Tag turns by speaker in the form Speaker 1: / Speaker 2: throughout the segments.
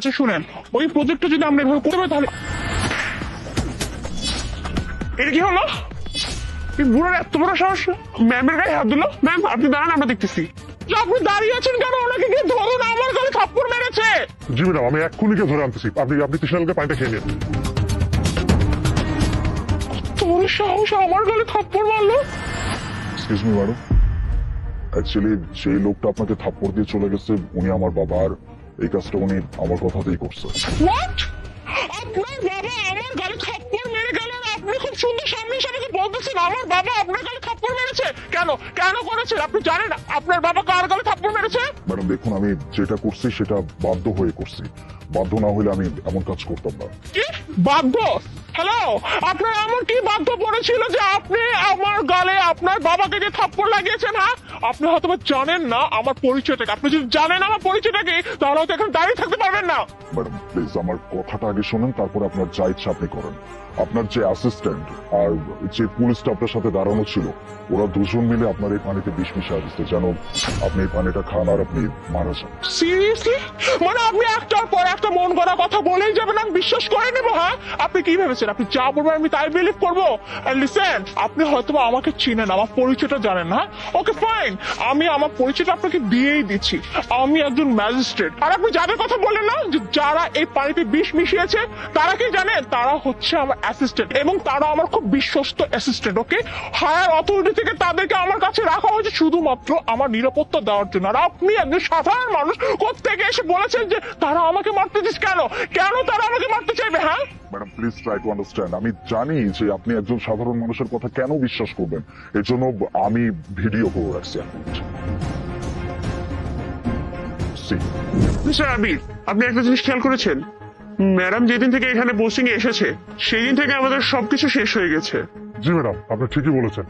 Speaker 1: আচ্ছা শুনেন, ওই প্রজেক্টটা যদি আমরা এভাবে করতে পারি তাহলে এটা কি হলো? এই বুড়োর এত বড় সাহস ম্যামের গায়ে হাত দিল। ম্যাম আপনি দাঁড়ান, আমরা দেখতেছি। আপনি দাঁড়িয়ে আছেন কেন? ওনাকে গিয়ে ধরুন, আমার গালে থাপ্পড় মেরেছে।
Speaker 2: জি ম্যাডাম, আমি এক্ষুনি গিয়ে ধরে আনতেছি। আপনি তৃষ্ণালকে পানিটা খেয়ে নিন।
Speaker 1: তোর সাহস আমার গালে থাপ্পড় মারলো?
Speaker 2: এক্সকিউজ মি ম্যাডাম, অ্যাকচুয়ালি সেই লোকটা আপনাকে থাপ্পড় দিয়ে চলে গেছে উনি আমার বাবা, আর এই কাজটা উনি আমার কথাতেই করছে।
Speaker 1: হোয়াট? আপনার বাবা আমার গালে থাপ্পড় মেরে গেল, আর আপনি খুব সুন্দর সামনে এসে আমাকে বলতেছেন আমার বাবা আপনার গালে থাপ্পড় মেরেছে? কেন কেন করেছে? আপনি জানেন আপনার বাবা কার গালে থাপ্পড় মেরেছে?
Speaker 2: ম্যাডাম দেখুন, আমি যেটা করছি সেটা বাধ্য হয়ে করছি। বাধ্য না হলে আমি এমন কাজ করতাম না।
Speaker 1: কি বাধ্য? হ্যালো, আপনার এমন কি বাধ্য পড়েছিল যে আপনি আমার গালে আপনার বাবাকে যে থাপ্পড় লাগিয়েছেন? হ্যাঁ, আপনি হয়তো জানেন না আমার পরিচয়টাকে। আপনি যদি জানেন আমার পরিচয়টাকে তাহলে হয়তো এখানে দাঁড়িয়ে থাকতে পারবেন না।
Speaker 2: ম্যাডাম প্লিজ আমার কথাটা আগে শোনেন, তারপর আপনার যা ইচ্ছা আপনি করেন। আপনার যে অ্যাসিস্ট্যান্ট আর যে পুলিশটা আপনার সাথে দাঁড়ানো ছিল, ওরা দুজন মিলে আপনার এই পানিতে বিষ মিশিয়ে দিচ্ছে যেন আপনি এই পানিটা খান আর আপনি মারা যান।
Speaker 1: সিরিয়াসলি? মানে আপনি একটার পর একটা মন গড়া কথা বলেই যাবেন, আমি বিশ্বাস করে নেবো? হ্যাঁ, আপনি কি ভেবেছেন আপনি যা বলবেন আমি তাই বিলিভ করবো? লিসেন, আপনি হয়তো আমাকে চিনেন, আমার পরিচয়টা জানেন না। ওকে ফাইন, আমি আমার পরিচয়টা আপনাকে দিয়েই দিচ্ছি। আমি একজন ম্যাজিস্ট্রেট। আর আপনি যাদের কথা বলেন না যে যারা এই পানিতে বিষ মিশিয়েছে, তারা কি জানেন? তারা হচ্ছে আমার অ্যাসিস্ট্যান্ট, এবং তারা আমার খুব বিশ্বস্ত অ্যাসিস্ট্যান্ট। ওকে, হায়ার অথরিটি থেকে তাদেরকে আমার কাছে রাখা হয়েছে শুধুমাত্র আমার নিরাপত্তা দেওয়ার জন্য। আর আপনি একজন সাধারণ মানুষ কোত্থেকে এসে বলেছেন যে তারা আমাকে মারতে দিচ্ছে? কেন কেন তারা আমাকে মারতে চাইবে? হ্যাঁ
Speaker 2: madam please try to understand. আমি জানি যে আপনি একজন সাধারণ মানুষের কথা কেন বিশ্বাস করবেন, এর জন্য আমি ভিডিও করে রাখছি।
Speaker 1: মিস্টার আবির, আপনি একটা জিনিস খেয়াল করেছেন? ম্যাডাম যেদিন থেকে এখানে পোস্টিং এ এসেছে সেই দিন থেকে আমাদের সবকিছু শেষ হয়ে গেছে।
Speaker 2: জি ম্যাডাম, আপনি ঠিকই বলেছেন।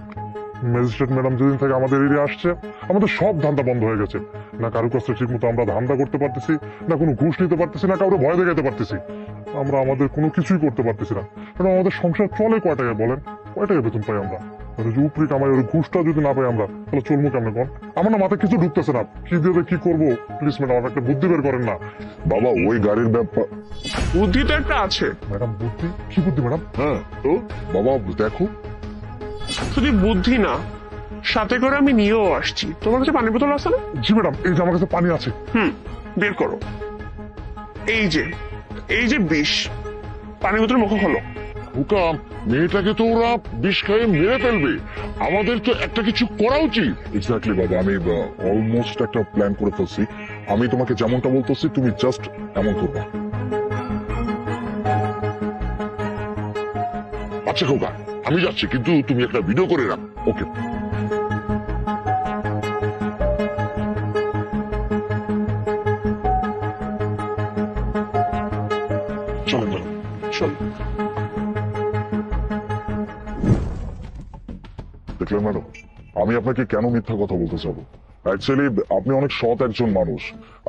Speaker 2: ম্যাজিস্ট্রেট ম্যাডাম যেদিন থেকে আমাদের এরিয়া আসছে, আমাদের সব ধান্দা বন্ধ হয়ে গেছে। না কারো কাছে ঠিক মতো আমরা ধান্দা করতে পারতেছি, না কোনো ঘুষ নিতে পারতেছি, না কারো ভয় দেখাতে পারতেছি। আমরা আমাদের কোনো কিছুই করতে পারতেছি না। কারণ আমাদের সংসার চলে কয় টাকায় বলেন? কয় টাকা বেতন পাই আমরা? যে উপরি কামাই ওর ঘুষটা যদি না পাই আমরা, তাহলে চলবো কেমন? কোন আমার না মাথায় কিছু ঢুকতেছে না। কি দিয়ে কি করবো প্লিজ ম্যাডাম, আমার একটা বুদ্ধি বের করেন না। বাবা ওই গাড়ির ব্যাপার
Speaker 1: বুদ্ধি তো একটা আছে।
Speaker 2: ম্যাডাম বুদ্ধি? কি বুদ্ধি ম্যাডাম? হ্যাঁ তো বাবা দেখো,
Speaker 1: শুধু বুদ্ধি না, সাথে করে আমি নিয়েও আসছি। তোমার কাছে পানির বোতল আছে না?
Speaker 2: জি ম্যাডাম, এই যে আমার কাছে পানি আছে।
Speaker 1: বের করো। এই যে এই যে বিষ, পানির বোতল মুখে খোলো।
Speaker 2: হুকাম, মেয়েটাকে তো ওরা বিষ খাইয়ে মেরে ফেলবে, আমাদের তো একটা কিছু করা উচিত। এক্স্যাক্টলি বাবা, আমি অলমোস্ট একটা প্ল্যান করে ফেলছি। আমি তোমাকে যেমনটা বলতেছি তুমি জাস্ট এমন করবা। আচ্ছা খোকা, আমি যাচ্ছি, কিন্তু তুমি একটা ভিডিও করে রাখ। ওকে। চলো চলো
Speaker 1: চল।
Speaker 2: দেখলেন ম্যাডাম, আমি আপনাকে কেন মিথ্যা কথা বলতে চাবো? অ্যাকচুয়ালি আপনি অনেক সৎ একজন মানুষ,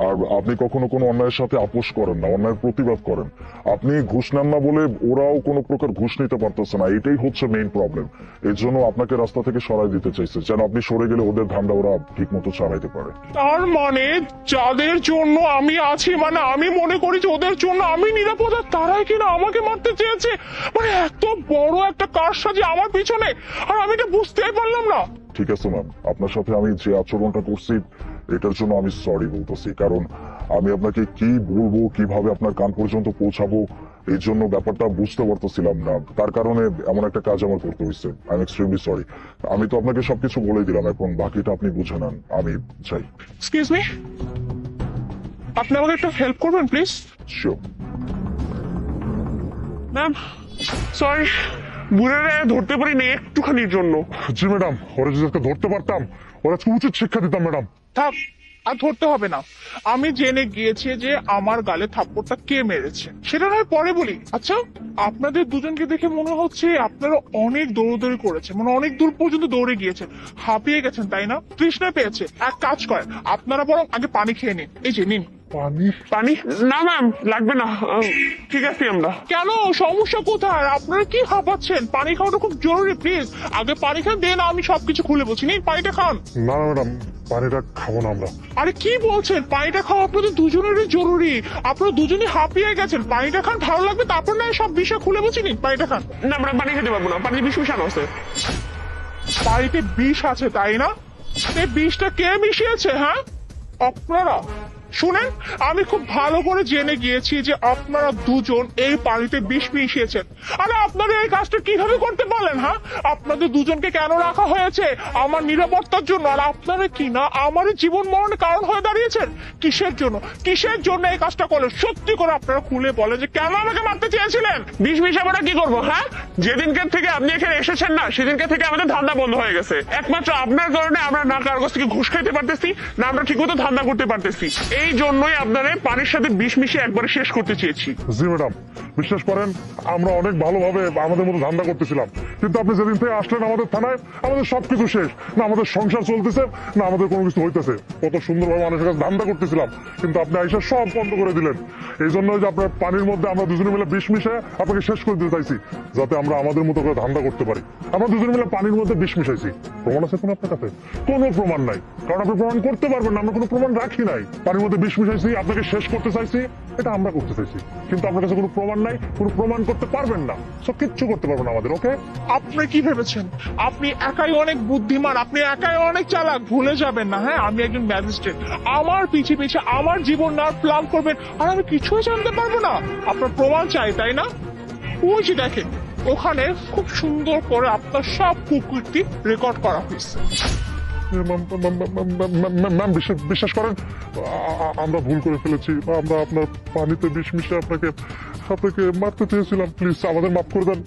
Speaker 2: আর আপনি কখনো কোনো অন্যায়ের সাথে আপোষ করেন না, অন্যায়ের প্রতিবাদ করেন। আপনি ঘুষ নেন না বলে ওরাও কোনো প্রকার ঘুষ নিতে পারতেছে না, এটাই হচ্ছে মেইন প্রবলেম। এর জন্য আপনাকে রাস্তা থেকে সরাই দিতে চাইছে, যেন আপনি সরে গেলে ওদের ধান্দা ওরা ঠিক মতো চালাইতে পারে।
Speaker 1: তার মানে যাদের জন্য আমি আছি, মানে আমি মনে করি যে ওদের জন্য আমি নিরাপদ, আর তারাই কিনা আমাকে মারতে চেয়েছে। মানে এত বড় একটা কারসাজি আমার পিছনে, আর আমি এটা বুঝতেই পারলাম না।
Speaker 2: ঠিক আছে ম্যাম, আপনার সাথে আমি যে আচরণটা করছি এটার জন্য আমি সরি বলতেছি, কারণ আমি আপনাকে কি বলবো, কিভাবে আপনার কান পর্যন্ত পৌঁছাবো এই জন্য ব্যাপারটা বুঝতে পারতেছিলাম না। তার কারণে এমন একটা কাজ আমার করতে হয়েছে। I am extremely sorry. আমি তো আপনাকে সবকিছু বলে দিলাম, এখন বাকিটা আপনি বুঝে নেন। আমি চাই।
Speaker 1: এক্সকিউজ মি, আপনি আমাকে একটু হেল্প করবেন প্লিজ?
Speaker 2: শিওর।
Speaker 1: ম্যাম সরি, বুড়ারে ধরতে পারিনি একটুখানির জন্য।
Speaker 2: জি ম্যাডাম, ওরা যদি আজকে ধরতে পারতাম, ওরা আজকে উচিত শিক্ষা দিতাম ম্যাডাম।
Speaker 1: থাক, আর ধরতে হবে না। আমি জেনে গিয়েছি যে আমার গালে থাপ্পড়টা কে মেরেছে, সেটা নয় পরে বলি। আচ্ছা, আপনাদের দুজনকে দেখে মনে হচ্ছে আপনারা অনেক দৌড়দৌড়ি করেছেন, মানে অনেক দূর পর্যন্ত দৌড়ে গিয়েছেন, হাঁপিয়ে গেছেন তাই না? তৃষ্ণা পেয়েছে। এক কাজ করেন, আপনারা বরং আগে পানি খেয়ে নিন। এই যে নিন।
Speaker 2: পানি?
Speaker 1: পানি? না ম্যাম, লাগবে না, ঠিক আছে আমরা। কেন, সমস্যা কোথায়? আপনারা কি হাঁপাচ্ছেন? পানি খাওয়াটা খুব জরুরি, প্লিজ আগে পানি খান, দেন আমি সবকিছু খুলে বলছি। নিন পানিটা খান।
Speaker 2: না না ম্যাডাম, পানিটা খাবো না আমরা।
Speaker 1: আরে কি বলছেন, পানিটা খাওয়া আপনাদের দুজনেরই জরুরি। আপনারা দুজনেই হাঁপিয়ে গেছেন, পানিটা খান, ভালো লাগবে, তারপর না সব বিষয় খুলে বলছি। নিন পানিটা খান। না আমরা পানি খেতে পারবো না, পানিতে বিষ মিশানো আছে। পানিতে বিষ আছে তাই না? এই বিষটা কে মিশিয়েছে? হ্যাঁ, আপনারা। শুনেন, আমি খুব ভালো করে জেনে গিয়েছি যে আপনারা দুজন এই পানিতে বিষ মিশিয়েছেন। আরে আপনারা এই কাজটা কিভাবে করতে পারলেন? হ্যাঁ, আপনাদের দুজনকে কেন রাখা হয়েছে? আমার নিরাপত্তার জন্য। আর আপনারা কি না আমার জীবন মরণের কারণ হয়ে দাঁড়িয়েছেন? কিসের জন্য, কিসের জন্য এই কাজটা করলেন? সত্যি করে আপনারা খুলে বলেন যে কেন আমাকে মারতে চেয়েছিলেন? বিষ মিশাবোটা কি করবো? হ্যাঁ, যেদিনকে থেকে আপনি এখানে এসেছেন না, সেদিনকে থেকে আমাদের ধান্দা বন্ধ হয়ে গেছে। একমাত্র আপনার কারণে আমরা না কারো কাছ থেকে ঘুষ খাইতে পারতেছি, না আমরা ঠিকমতো ধান্দা করতে পারতেছি। এই জন্যই আপনারা পানির সাথে বিষ মিশিয়ে একবারে শেষ করতে চেয়েছি।
Speaker 2: জি ম্যাডাম, বিশ্বাস করেন আমরা অনেক ভালোভাবে আমাদের মতো ধান্দা করতেছিলাম, কিন্তু আপনি যেদিন থেকে আসলেন আমাদের থানায়, আমাদের সবকিছু শেষ। না আমাদের সংসার চলতেছে, না আমাদের কোনো কিছু হইতেছে। কত সুন্দরভাবে মানুষের কাছে ধান্দা করতেছিলাম, কিন্তু আপনি আইসা সব বন্ধ করে দিলেন। এই জন্য যে আপনার পানির মধ্যে আমরা দুজনে মিলে বিষ মিশিয়ে আপনাকে শেষ করে দিতে চাইছি, যাতে আমরা আমাদের মতো করে ধান্দা করতে পারি। আমরা দুজনে মিলে পানির মধ্যে বিষ মিশাইছি। প্রমাণ আছে কোনো আপনার কাছে? কোনো প্রমাণ নাই, কারণ আপনি প্রমাণ করতে পারবেন না। আমরা কোনো প্রমাণ রাখি নাই। পানির মধ্যে বিষ মিশাইছি, আপনাকে শেষ করতে চাইছি, এটা আমরা করতে চাইছি, কিন্তু আপনার কাছে কোনো প্রমাণ নাই, কোনো প্রমাণ করতে পারবেন না, সব কিচ্ছু করতে পারবেন না আমাদের। ওকে,
Speaker 1: আপনি কি ভেবেছেন আপনি একাই অনেক বুদ্ধিমান, আপনি একাই অনেক চালাক? ভুলে যাবেন না, হ্যাঁ আমি একজন ম্যাজিস্ট্রেট। আমার পিছে পিছে আমার জীবন নেওয়ার প্ল্যান করবেন, আর আমি কিছুই জানতে পারবো না? আপনার প্রমাণ চাই তাই না? ওই যে দেখেন, ওখানে খুব সুন্দর করে আপনার সব কুকীর্তি রেকর্ড করা হয়েছে।
Speaker 2: ম্যাম বিশ্বাস করেন, আমরা ভুল করে ফেলেছি। আমরা আপনার পানিতে বিষ মিশিয়ে আপনাকে মারতে চেয়েছিলাম। প্লিজ আমাদের মাফ করে দেন।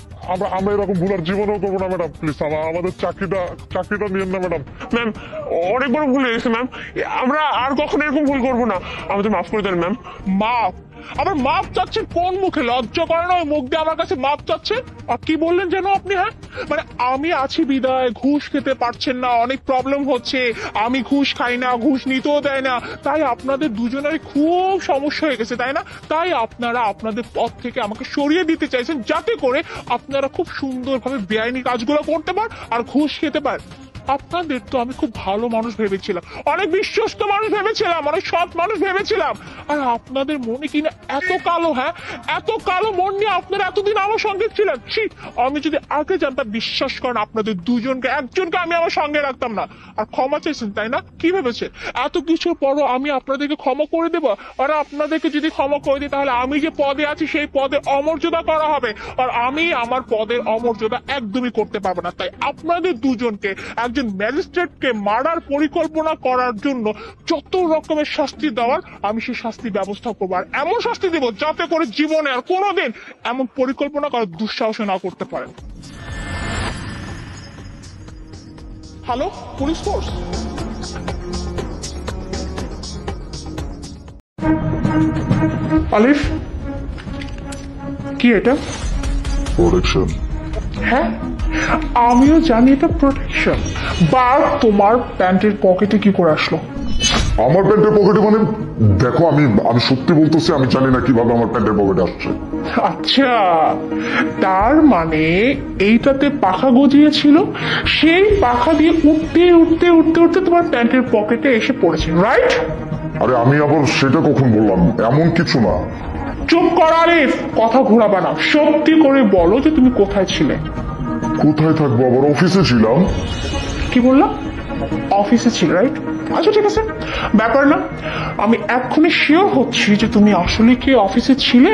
Speaker 2: আমরা এরকম ভুল আর জীবনেও করবো না ম্যাডাম। প্লিজ আমাদের চাকরিটা নিয়েন না ম্যাডাম।
Speaker 1: ম্যাম, অনেক বড় ভুল হয়ে গেছে ম্যাম, আমরা আর কখনো এরকম ভুল করবো না, আমাদের মাফ করে দেন ম্যাম। মাফ? আবার মাপ চাচ্ছেন কোন মুখে? লজ্জা করে না ওই মুখ দিয়ে আমার কাছে মাপ চাচ্ছেন? আর কি বললেন যেন আপনি? হ্যাঁ, মানে আমি আছি বিদায় ঘুষ খেতে পারছেন না, অনেক প্রবলেম হচ্ছে, আমি ঘুষ খাই না, ঘুষ নিতেও দেয় না, তাই আপনাদের দুজনের খুব সমস্যা হয়ে গেছে তাই না? তাই আপনারা আপনাদের পথ থেকে আমাকে সরিয়ে দিতে চাইছেন, যাতে করে আপনারা খুব সুন্দরভাবে বেআইনি কাজগুলো করতে পারেন আর ঘুষ খেতে পারেন। আপনাদের তো আমি খুব ভালো মানুষ ভেবেছিলাম, অনেক বিশ্বস্ত মানুষ ভেবেছিলাম, অনেক সৎ মানুষ ভেবেছিলাম, আর আপনাদের মনে কিনা এত কালো, হ্যাঁ এত কালো মন নিয়ে আপনারা এতদিন আমার সঙ্গে ছিলেন। ছি, আমি যদি আগে জানতাম, বিশ্বাস করেন আপনাদের দুজনকে একজনকে আমি আমার সঙ্গে রাখতাম না। আর ক্ষমা চাইছেন তাই না? কি ভেবেছেন এত কিছুর পরও আমি আপনাদেরকে ক্ষমা করে দেবো? আর আপনাদেরকে যদি ক্ষমা করে দিই, তাহলে আমি যে পদে আছি সেই পদে অমর্যাদা করা হবে, আর আমি আমার পদের অমর্যাদা একদমই করতে পারবো না। তাই আপনাদের দুজনকে, একজন ম্যাজিস্ট্রেটকে মারার পরিকল্পনা করার জন্য যত রকমের শাস্তি দেওয়ার আমি সেই শাস্তি ব্যবস্থা করবো, আর এমন শাস্তি দেবো যাতে করে জীবনে আর কোনোদিন এমন পরিকল্পনা করার দুঃসাহস না করতে পারেন। Hello, police force? আলিফ, কি এটা?
Speaker 2: প্রোটেকশন।
Speaker 1: হ্যাঁ, আমিও জানি এটা প্রোটেকশন। বা তোমার প্যান্টের পকেটে কি করে আসলো?
Speaker 2: আমার প্যান্টের পকেটে মানে? দেখো, আমি সত্যি বলতেছি, আমি জানি না কিভাবে আমার প্যান্টের পকেটে আসছে।
Speaker 1: আচ্ছা, তার মানে এইটাতে পাখা গজিয়েছিল, সেই পাখা দিয়ে উঠতে উঠতে উঠতে উঠতে তোমার প্যান্টের পকেটে এসে পড়েছে, রাইট?
Speaker 2: আরে আমি আবার সেটা কখন বললাম? এমন কিছু না।
Speaker 1: চুপ কর আলিফ, কথা ঘোরাবা না, সত্যি করে বলো যে তুমি কোথায় ছিলে?
Speaker 2: কোথায় থাকবো, আবার অফিসে ছিলাম।
Speaker 1: কি বললাম? অফিসে ছিল, রাইট? আচ্ছা ঠিক আছে, ব্যাপার না। আমি এক্ষুনি শিওর হচ্ছি যে তুমি আসলে কি অফিসে ছিলে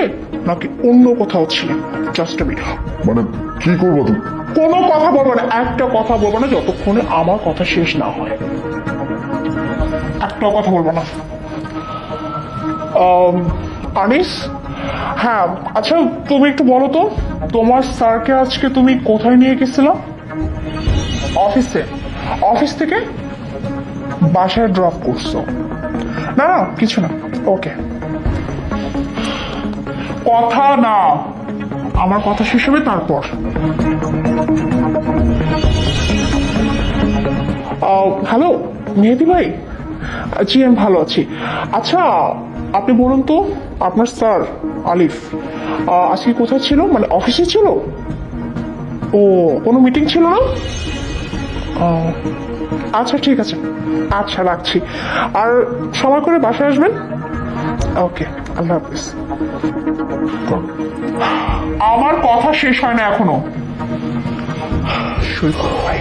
Speaker 1: নাকি অন্য কোথাও ছিলে। Just a minute.
Speaker 2: মানে কি করবো তুমি?
Speaker 1: কোনো কথা বলবো না, একটা কথা বলবো না যতক্ষণে আমার কথা শেষ না হয়। একটা কথা বলবো না। আনিস, হ্যাঁ আচ্ছা তুমি একটু বলো তো, তোমার স্যারকে আজকে তুমি কোথায় নিয়ে গেছিলা? অফিসে? অফিস থেকে বাসায় ড্রপ করছো? না না কিছু না, ওকে। কথা না, আমার কথা শেষ হবে তারপর। হ্যালো মেহেদি ভাই, জি আমি ভালো আছি। আচ্ছা আপনি বলুন তো, আপনার স্যার আলিফ আজকে কোথায় ছিল, মানে অফিসে ছিল? ও, কোনো মিটিং ছিল না? আহ, আচ্ছা ঠিক আছে, আচ্ছা রাখছি। আর সময় করে বাসায় আসবেন। ওকে, আল্লাহ হাফিজ। আমার কথা শেষ হয় না এখনো। সৈকত ভাই,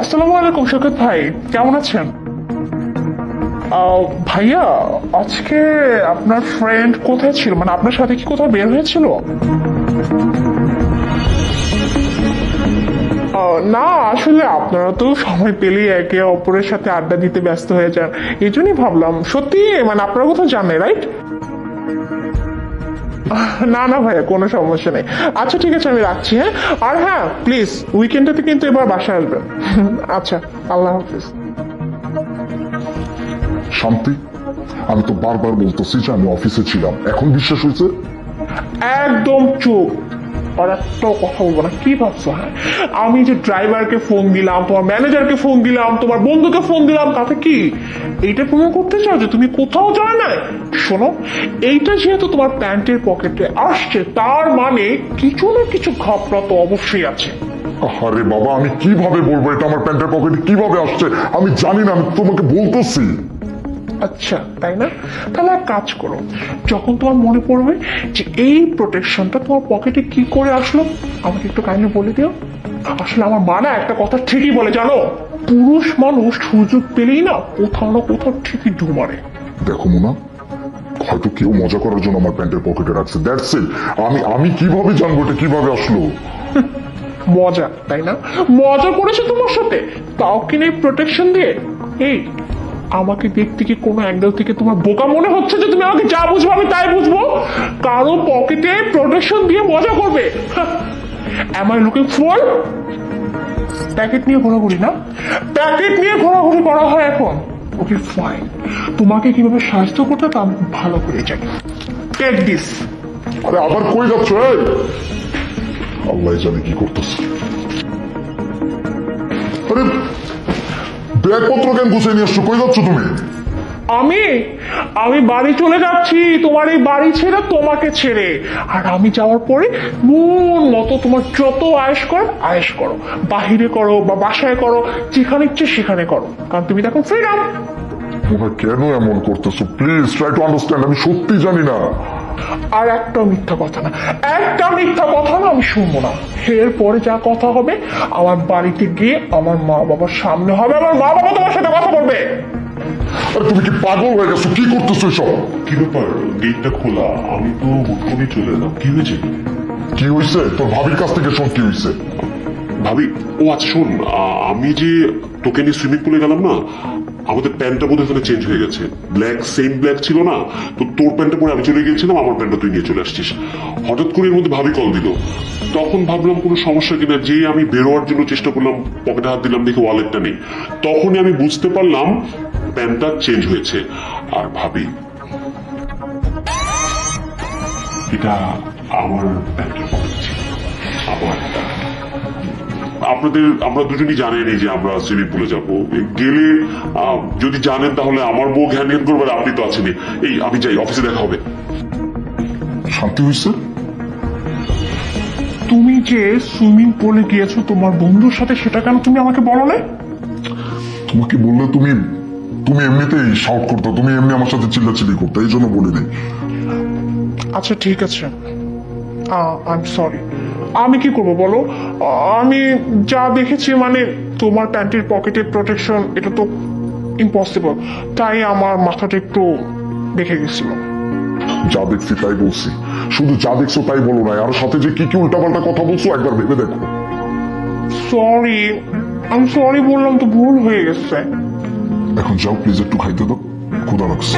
Speaker 1: আসসালামু আলাইকুম। সৈকত ভাই কেমন আছেন? ভাইয়া, আজকে আপনার ফ্রেন্ড কোথায় ছিল, মানে আপনার সাথে কি কোথাও বের হয়েছিল? না আসলে আপনারা তো সময় পেলেই একে অপরের সাথে আড্ডা দিতে ব্যস্ত হয়ে যান, এই জন্যই ভাবলাম। সত্যি মানে আপনারা কোথাও জানেন, রাইট? না না ভাইয়া, কোনো সমস্যা নেই। আচ্ছা ঠিক আছে, আমি রাখছি। হ্যাঁ, আর হ্যাঁ প্লিজ উইকেন্ডেতে কিন্তু এবার বাসায় আসবেন। আচ্ছা, আল্লাহ হাফিজ।
Speaker 3: শান্তি, আমি তো বারবার বলতেছি যে আমি অফিসে ছিলাম, এখন বিশ্বাস হয়েছে?
Speaker 1: একদম চুপ। আর একটাও কথা বলবো না। কি ভাবছো? হ্যাঁ, আমি যে ড্রাইভারকে ফোন দিলাম, তোমার ম্যানেজারকে ফোন দিলাম, তোমার বন্ধুকে ফোন দিলাম, তাতে কি এইটা প্রমাণ করতে চাও যে তুমি কোথাও যাও নাই? শোনো, এইটা যেহেতু তোমার প্যান্টের পকেটে আসছে, তার মানে কিছু না কিছু ঘটনা তো অবশ্যই আছে।
Speaker 3: আরে বাবা, আমি কিভাবে বলবো এটা আমার প্যান্টের পকেটে কিভাবে আসছে? আমি জানি না, আমি তোমাকে বলতেছি।
Speaker 1: আচ্ছা তাই না? তাহলে এক কাজ করো, যখন তোমার মনে পড়বে যে এই প্রোটেকশনটা তোমার পকেটে কি করে আসলো, আমাকে একটু কাইন্ডলি বলে দিও। আসলে আমার মা না একটা কথা ঠিকই বলে, জানো, পুরুষ মানুষ সুযোগ পেলেই না কোথাও না কোথাও ঠিকই ঢু মারে।
Speaker 3: দেখো মোনা, হয়তো কেউ মজা করার জন্য আমার প্যান্টের পকেটে রাখছে, দ্যাটস ইট। আমি কিভাবে জানবো এটা কিভাবে আসলো?
Speaker 1: মজা তাই না? মজা করেছে তোমার সাথে, তাও কিনে প্রোটেকশন দিয়ে। এই, আমাকে দেখতে কি কোনো অ্যাঙ্গেল থেকে তোমার বোকা মনে হচ্ছে যে তুমি আমাকে যা বুঝবো আমি তাই বুঝবো? কারো পকেটে প্রোটেকশন দিয়ে মজা করবে? Am I looking for? Packet নিয়ে ঘোরাঘুরি না, প্যাকেট নিয়ে ঘোরাঘুরি করা হয় এখন। ওকে ফাইন, তোমাকে কিভাবে সাহায্য করতে তা আমি খুব ভালো করে জানি। Take this.
Speaker 3: আরে আবার কই যাচ্ছ? এই আল্লাহ জানে কি করতেছে। আরে ব্যাগপত্র কেন গুছিয়ে নিয়ে আসছো? কই যাচ্ছ তুমি?
Speaker 1: আমি আমি বাড়ি চলে যাচ্ছি, তোমার এই বাড়ি ছেড়ে, তোমাকে ছেড়ে। আর আমি যাওয়ার পরে মন মতো তোমার যত আয়েশ করো আয়েশ করো, বাহিরে করো বা বাসায় করো, যেখানে ইচ্ছে সেখানে করো, কারণ তুমি দেখো ফ্রিডম।
Speaker 3: তোমরা কেন এমন করতেছো? প্লিজ ট্রাই টু আন্ডারস্ট্যান্ড, আমি সত্যি জানি না।
Speaker 1: আর একটা মিথ্যা কথা না, একটা মিথ্যা কথা না আমি শুনবো না। এরপরে যা কথা হবে আমার বাড়িতে গিয়ে আমার মা বাবার সামনে হবে, আমার মা বাবা তোমার সাথে কথা বলবে।
Speaker 3: আরে তুমি কি পাগল হয়ে গেছো? কি করতেছো এসব?
Speaker 4: কি ব্যাপার? গেটটা খোলা, আমি তো হুট করে চলে এলাম। কি হয়েছে?
Speaker 3: কি হয়েছে? তোর ভাবির কাছ থেকে শোন কি হয়েছে।
Speaker 4: ভাবি, ও আচ্ছা শোন, আমি যে তোকে নিয়ে সুইমিং পুলে গেলাম না, আমাদের প্যান্টটা বোধহয় এখানে চেঞ্জ হয়ে গেছে। ব্ল্যাক সেম ব্ল্যাক ছিল না, তো তোর প্যান্টটা পরে আমি চলে গিয়েছিলাম, আমার প্যান্টটা তুই নিয়ে চলে আসছিস। হঠাৎ করে এর মধ্যে ভাবি কল দিল, তখন ভাবলাম কোনো সমস্যা কিনা, যে আমি বেরোয়ার জন্য চেষ্টা করলাম, পকেটে হাত দিলাম, দেখে ওয়ালেটটা নেই। তখনই আমি বুঝতে পারলাম প্যান্টটা চেঞ্জ হয়েছে। আর ভাবি, এটা আমার প্যান্টের পকেট ছিল, আমার। আমরা দুজনই জানেনই যে আমরা সুইমিং পুলে যাবো, গেলে যদি জানেন তাহলে আমার বউ জ্ঞান জ্ঞান করবে, আর আপনি তো আছেনই। এই আমি যাই, অফিসে দেখা হবে।
Speaker 3: শান্তি হয়েছে?
Speaker 1: তুমি যে সুইমিং পুলে গিয়েছো তোমার বন্ধুর সাথে, সেটা কেন তুমি আমাকে বলো না?
Speaker 3: তোমাকে বললে তুমি এমনিতেই শাউট করতে, তুমি এমনি আমার সাথে চিল্লাচিল্লি করতে, এই জন্য বলিনি।
Speaker 1: আচ্ছা ঠিক আছে, আই এম সরি। আমি কি করবো বলো? আমি যা দেখেছি, মানে তোমার প্যান্টের পকেটে প্রোটেকশন, এটা তো ইম্পসিবল, তাই আমার মাথাটা একটু দেখে গেছিল।
Speaker 3: যা দেখছি তাই বলছি, শুধু যা দেখছো তাই বলো না, আর সাথে যে কি কি উল্টাপাল্টা কথা বলছো একবার ভেবে দেখো।
Speaker 1: সরি, আমি সরি বললাম তো, ভুল হয়ে গেছে।
Speaker 3: এখন যাও প্লিজ, একটু খাইতে দাও, ক্ষুধা লাগছে।